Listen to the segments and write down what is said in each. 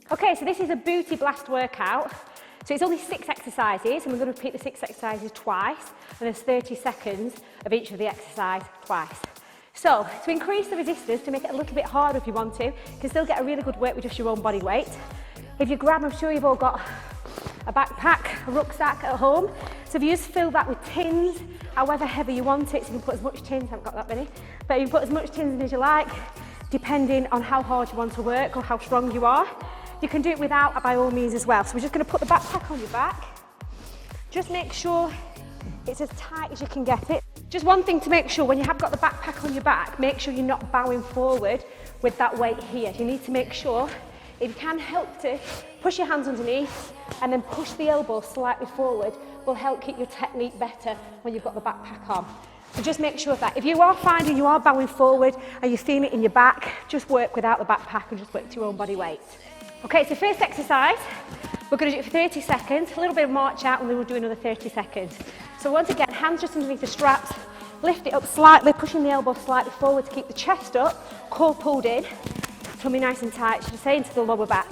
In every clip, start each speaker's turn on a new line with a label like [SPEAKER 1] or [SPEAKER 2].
[SPEAKER 1] Okay, so this is a booty blast workout. So it's only 6 exercises, and we're going to repeat the 6 exercises twice, and there's 30 seconds of each of the exercise twice. So, to increase the resistance, to make it a little bit harder if you want to, you can still get a really good work with just your own body weight. If you grab, I'm sure you've all got a backpack, a rucksack at home. So if you just fill that with tins, however heavy you want it, so you can put as much tins, I haven't got that many, but you can put as much tins in as you like, depending on how hard you want to work or how strong you are. You can do it without, by all means, as well. So we're just going to put the backpack on your back. Just make sure it's as tight as you can get it. Just one thing to make sure, when you have got the backpack on your back, make sure you're not bowing forward with that weight here. You need to make sure, if you can help to push your hands underneath and then push the elbow slightly forward, will help keep your technique better when you've got the backpack on. So just make sure of that. If you are finding you are bowing forward and you feel it in your back, just work without the backpack and just work to your own body weight. Okay, so first exercise, we're going to do it for 30 seconds, a little bit of march out, and then we'll do another 30 seconds. So once again, hands just underneath the straps, lift it up slightly, pushing the elbow slightly forward to keep the chest up, core pulled in, tummy nice and tight, should I say, into the lower back.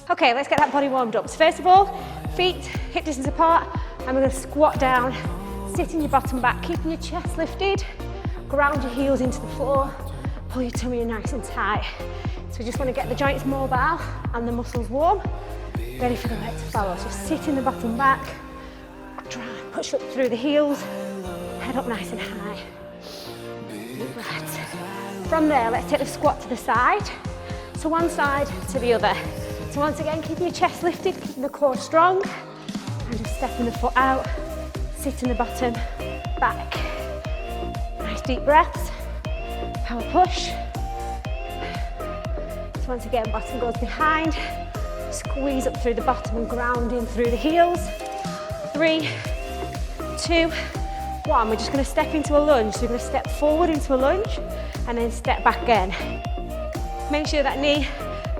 [SPEAKER 1] Okay, let's get that body warmed up. So first of all, feet hip distance apart, and we're going to squat down, sit in your bottom back, keeping your chest lifted, ground your heels into the floor, pull your tummy in nice and tight. So we just want to get the joints mobile and the muscles warm, ready for the leg to follow. So sit in the bottom back, try and push up through the heels, head up nice and high. Deep breaths. From there, let's take the squat to the side. So one side to the other. So once again, keeping your chest lifted, keeping the core strong, and just stepping the foot out, sit in the bottom back. Nice deep breaths, power push. So once again, bottom goes behind, squeeze up through the bottom and ground in through the heels. 3, 2, 1. We're just going to step into a lunge. So we're going to step forward into a lunge and then step back again. Make sure that knee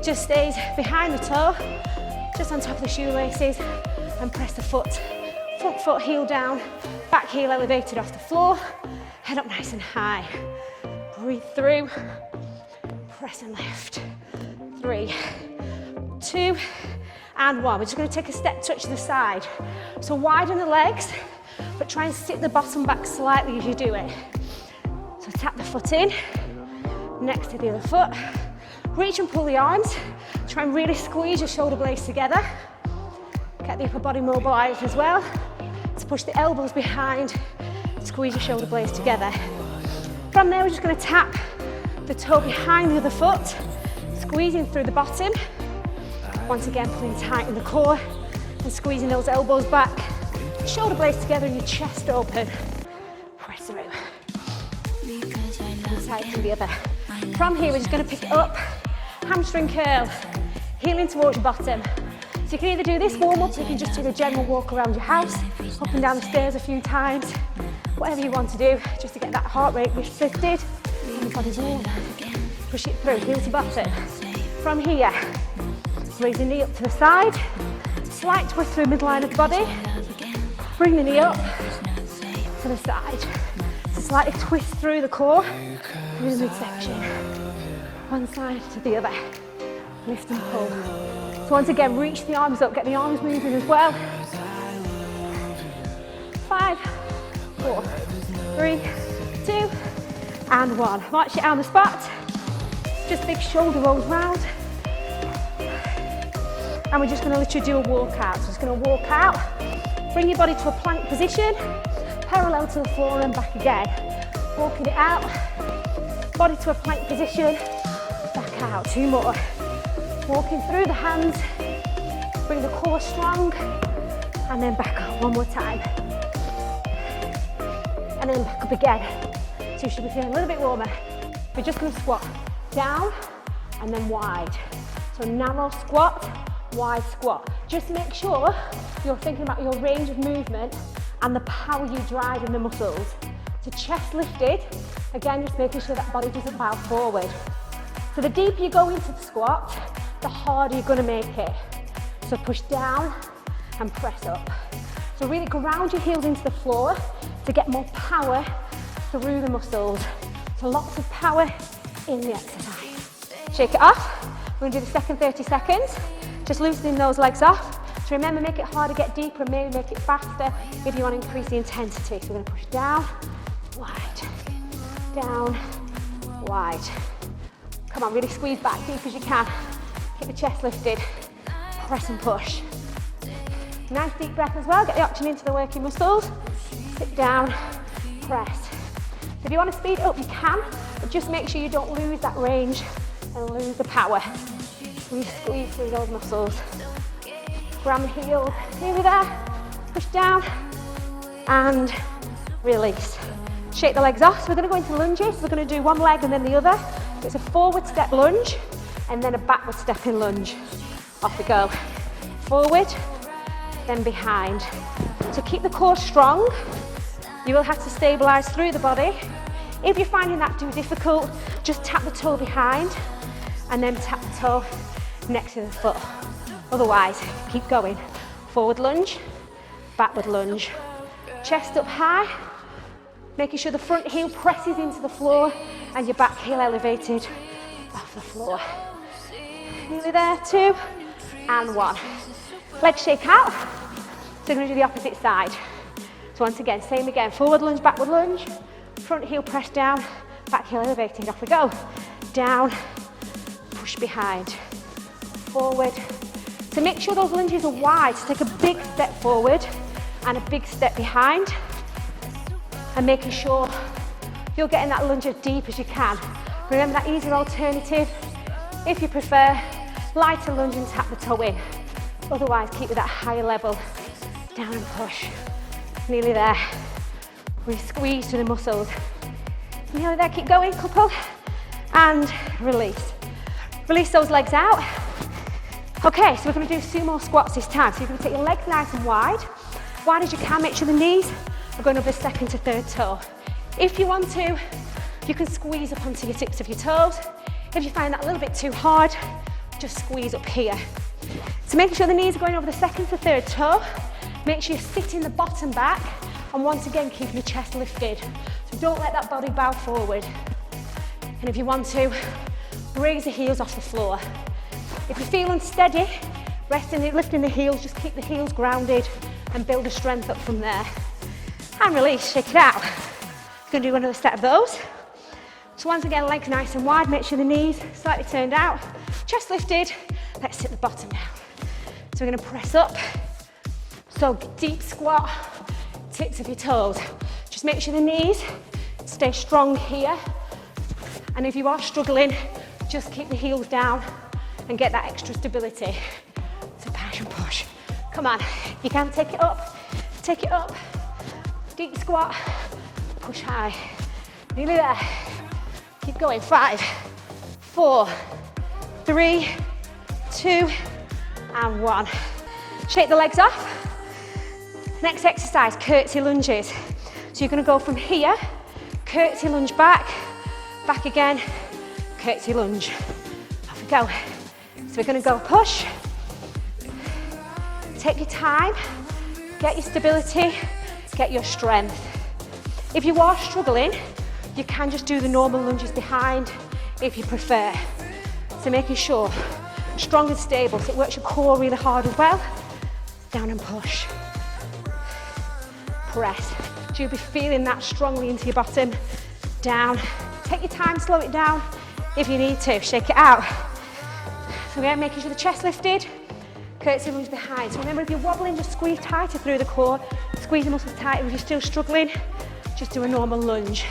[SPEAKER 1] just stays behind the toe, just on top of the shoelaces, and press the foot. Front foot heel down, back heel elevated off the floor, head up nice and high. Breathe through, press and lift. 3, 2, and 1. We're just going to take a step touch to the side. So widen the legs, but try and sit the bottom back slightly as you do it. So tap the foot in, next to the other foot. Reach and pull the arms. Try and really squeeze your shoulder blades together. Get the upper body mobilized as well. To push the elbows behind, squeeze your shoulder blades together. From there, we're just going to tap the toe behind the other foot, squeezing through the bottom. Once again, pulling tight in the core and squeezing those elbows back. Shoulder blades together and your chest open. Press through. One side to the other. From here, we're just going to pick it up. Hamstring curl, heeling towards your bottom. So you can either do this warm up, or you can just do a general walk around your house, up and down the stairs a few times, whatever you want to do, just to get that heart rate lifted and the body warm. Push it through, heel to bottom. From here, raise the knee up to the side, slight twist through midline of the body, bring the knee up to the side. So slightly twist through the core, through the midsection. One side to the other, lift and pull. So once again, reach the arms up, get the arms moving as well. 5, 4, 3, 2, and 1. March it down the spot. Just big shoulder rolls round. And we're just going to literally do a walk out. So just going to walk out, bring your body to a plank position, parallel to the floor and back again. Walking it out, body to a plank position, back out. 2 more. Walking through the hands, bring the core strong, and then back up 1 more time. And then back up again. So you should be feeling a little bit warmer. We're just going to squat down and then wide. So narrow squat, wide squat. Just make sure you're thinking about your range of movement and the power you drive in the muscles. So chest lifted, again just making sure that body doesn't bow forward. So the deeper you go into the squat, the harder you're going to make it. So push down and press up. So really ground your heels into the floor to get more power through the muscles. So lots of power in the exercise. Shake it off. We're going to do the second 30 seconds. Just loosening those legs off. So remember, make it harder, get deeper, and maybe make it faster if you want to increase the intensity. So we're going to push down, wide, down, wide. Come on, really squeeze back deep as you can. Keep the chest lifted. Press and push. Nice deep breath as well. Get the oxygen into the working muscles. Sit down, press. So if you want to speed it up, you can, but just make sure you don't lose that range and lose the power. Really squeeze through those muscles. Grab the heels, nearly there. Push down and release. Shake the legs off. So we're going to go into lunges. We're going to do one leg and then the other. So it's a forward step lunge and then a backward stepping lunge. Off we go. Forward, then behind. So keep the core strong. You will have to stabilize through the body. If you're finding that too difficult, just tap the toe behind and then tap the toe next to the foot. Otherwise, keep going. Forward lunge, backward lunge. Chest up high, making sure the front heel presses into the floor and your back heel elevated off the floor. Nearly there, 2 and 1. Legs shake out. So we're going to do the opposite side. So once again, same again. Forward lunge, backward lunge. Front heel press down, back heel elevated. Off we go. Down, push behind. Forward. So make sure those lunges are wide. So take a big step forward and a big step behind. And making sure you're getting that lunge as deep as you can. Remember that easier alternative. If you prefer, lighter lunge and tap the toe in. Otherwise, keep with that higher level. Down and push. Nearly there. We squeeze through the muscles. Nearly there, keep going, couple. And release. Release those legs out. Okay, so we're going to do sumo squats this time. So you're going to take your legs nice and wide. Wide as you can, make sure the knees are going over the second to third toe. If you want to, you can squeeze up onto your tips of your toes. If you find that a little bit too hard, just squeeze up here. So making sure the knees are going over the second to third toe. Make sure you're sitting the bottom back. And once again, keep your chest lifted. So don't let that body bow forward. And if you want to, raise the heels off the floor. If you feel unsteady, lifting the heels, just keep the heels grounded and build the strength up from there. And release, shake it out. We're going to do another set of those. So once again, legs nice and wide, make sure the knees slightly turned out, chest lifted. Let's sit the bottom down. So we're going to press up. So deep squat, tips of your toes. Just make sure the knees stay strong here. And if you are struggling, just keep the heels down and get that extra stability. So push and push. Come on, you can take it up. Take it up. Deep squat, push high. Nearly there. Keep going. 5, 4, 3, 2, and 1. Shake the legs off. Next exercise, curtsy lunges. So you're going to go from here, curtsy lunge back, back again, curtsy lunge. Off we go. So we're going to go push. Take your time, get your stability, get your strength. If you are struggling, you can just do the normal lunges behind if you prefer. So making sure strong and stable, so it works your core really hard as well. Down and push. Press. So you'll be feeling that strongly into your bottom. Down. Take your time, slow it down if you need to. Shake it out. So again, making sure the chest lifted. Curtsy lunge behind. So remember, if you're wobbling, just squeeze tighter through the core. Squeeze the muscles tighter. If you're still struggling, just do a normal lunge.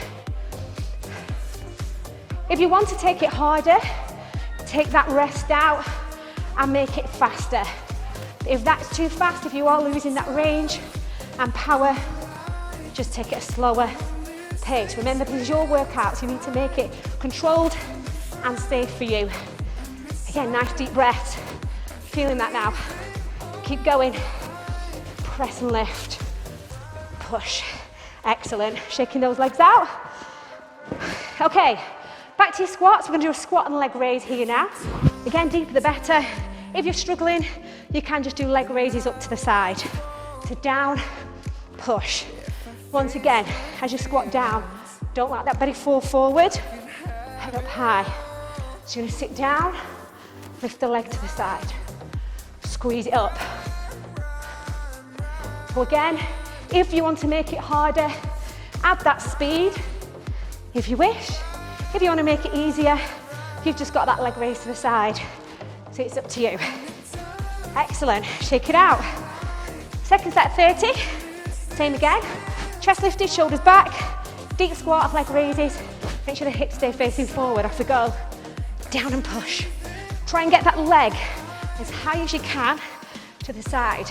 [SPEAKER 1] If you want to take it harder, take that rest out and make it faster. If that's too fast, if you are losing that range and power, just take it a slower pace. Remember, this is your workout, so you need to make it controlled and safe for you. Again, nice deep breaths. Feeling that now. Keep going. Press and lift. Push. Excellent. Shaking those legs out. Okay, back to your squats. We're going to do a squat and leg raise here now. Again, deeper the better. If you're struggling, you can just do leg raises up to the side. So down, push. Once again, as you squat down, don't let that belly fall forward. Head up high. So you're going to sit down, lift the leg to the side. squeeze it up. So again, if you want to make it harder, add that speed if you wish. If you want to make it easier, you've just got that leg raised to the side. So it's up to you. Excellent, shake it out. Second set, 30. Same again, chest lifted, shoulders back, deep squat of leg raises. Make sure the hips stay facing forward. Off we go. Down and push. Try and get that leg as high as you can to the side,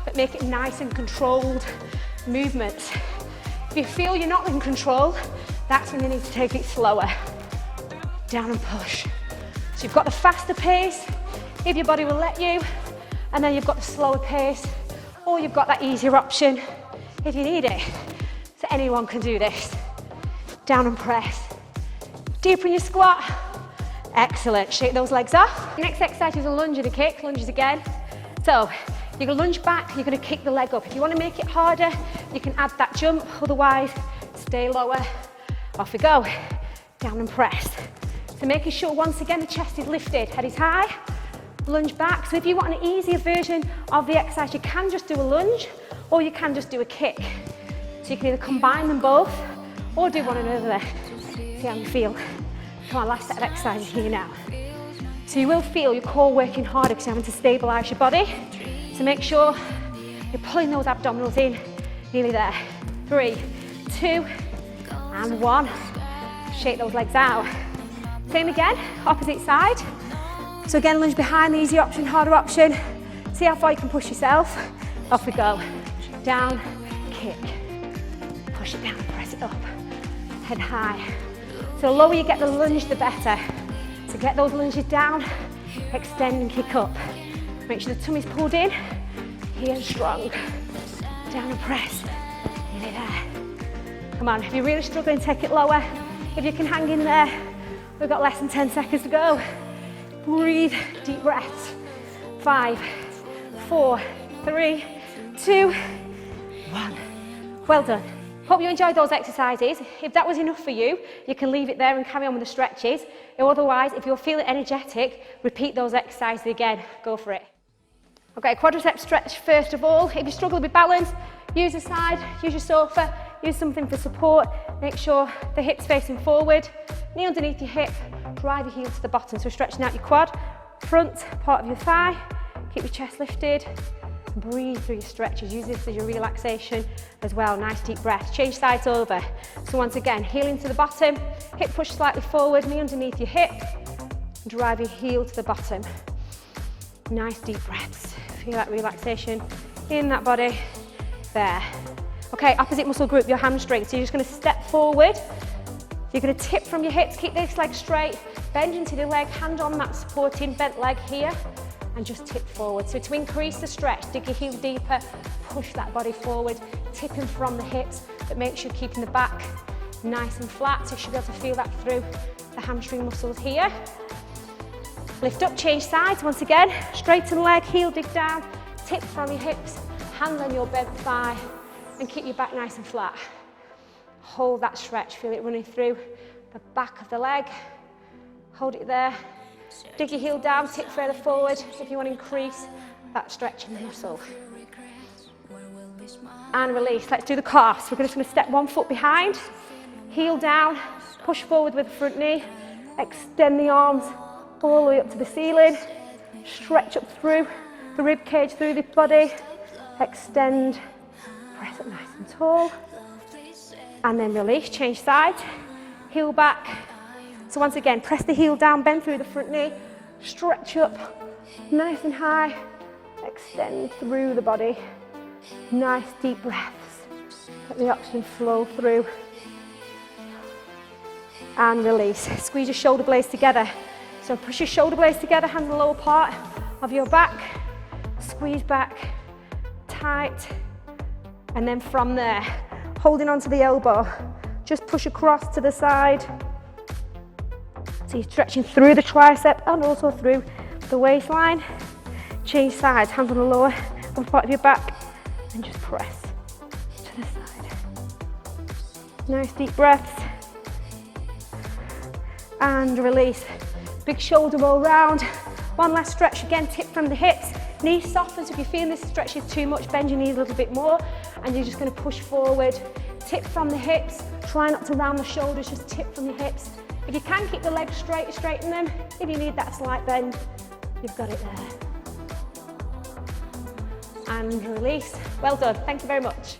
[SPEAKER 1] but make it nice and controlled movements. If you feel you're not in control, that's when you need to take it slower. Down and push. So you've got the faster pace, if your body will let you, and then you've got the slower pace, or you've got that easier option if you need it. So anyone can do this. Down and press. Deeper in your squat. Excellent, shake those legs off. Next exercise is a lunge and a kick, lunges again. So you're gonna lunge back, you're gonna kick the leg up. If you wanna make it harder, you can add that jump, otherwise stay lower. Off we go, down and press. So making sure once again the chest is lifted, head is high, lunge back. So if you want an easier version of the exercise, you can just do a lunge or you can just do a kick. So you can either combine them both or do one another. See how you feel. Come on, last set of exercises here now. So you will feel your core working harder because you're having to stabilise your body. So make sure you're pulling those abdominals in, nearly there. 3, 2, and 1. Shake those legs out. Same again, opposite side. So again, lunge behind, the easy option, harder option. See how far you can push yourself. Off we go. Down, kick. Push it down, press it up. Head high. So the lower you get the lunge, the better. So get those lunges down, extend and kick up. Make sure the tummy's pulled in, here and strong. Down and press, nearly there. Come on, if you're really struggling, take it lower. If you can hang in there, we've got less than 10 seconds to go. Breathe, deep breaths. 5, 4, 3, 2, 1. Well done. Hope you enjoyed those exercises. If that was enough for you, you can leave it there and carry on with the stretches. Otherwise, if you're feeling energetic, repeat those exercises again. Go for it. Okay, quadricep stretch first of all. If you struggle with balance, use the side, use your sofa, use something for support. Make sure the hips facing forward, knee underneath your hip, drive your heel to the bottom. So stretching out your quad, front part of your thigh, keep your chest lifted. Breathe through your stretches, use this as your relaxation as well. Nice deep breath. Change sides over. So once again, heel into the bottom, hip push slightly forward, knee underneath your hip, drive your heel to the bottom. Nice deep breaths. Feel that relaxation in that body. There. Okay, opposite muscle group, your hamstring. So you're just going to step forward. You're going to tip from your hips, keep this leg straight, bend into the leg, hand on that supporting bent leg here. And just tip forward. So to increase the stretch, dig your heel deeper, push that body forward, tipping from the hips, but make sure you're keeping the back nice and flat, so you should be able to feel that through the hamstring muscles here. Lift up, change sides, once again, straighten leg, heel dig down, tip from your hips, hand on your bent thigh, and keep your back nice and flat. Hold that stretch, feel it running through the back of the leg, hold it there. Dig your heel down, tip further forward if you want to increase that stretch in the muscle. And release. Let's do the calves. We're just going to step one foot behind, heel down, push forward with the front knee, extend the arms all the way up to the ceiling, stretch up through the rib cage, through the body, extend, press up nice and tall, and then release. Change sides, heel back. So once again, press the heel down, bend through the front knee, stretch up, nice and high, extend through the body. Nice deep breaths. Let the oxygen flow through. And release. Squeeze your shoulder blades together. So push your shoulder blades together, hands on the lower part of your back. Squeeze back, tight. And then from there, holding onto the elbow, just push across to the side. So you're stretching through the tricep and also through the waistline. Change sides, hands on the lower part of your back, and just press to the side. Nice deep breaths. And release. Big shoulder roll round. One last stretch again, tip from the hips, Knees soften, so if you're feeling this stretch is too much, bend your knees a little bit more, and you're just going to push forward. Tip from the hips, try not to round the shoulders, just tip from your hips. If you can keep the legs straight, straighten them. If you need that slight bend, you've got it there. And release. Well done, thank you very much.